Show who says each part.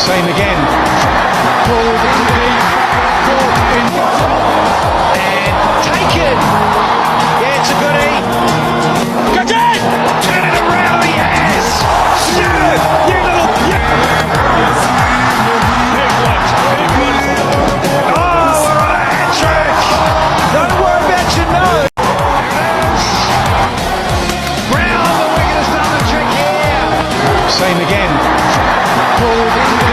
Speaker 1: Same again. Pulled into deep, caught in. And taken! Yeah, it's a goodie. Got it! Turn it around, yes! Stuart, you little... Big one. Oh, we're on a hat-trick! Don't worry about your nose. Brown, the wicket has done the trick here. Same again. Pulled into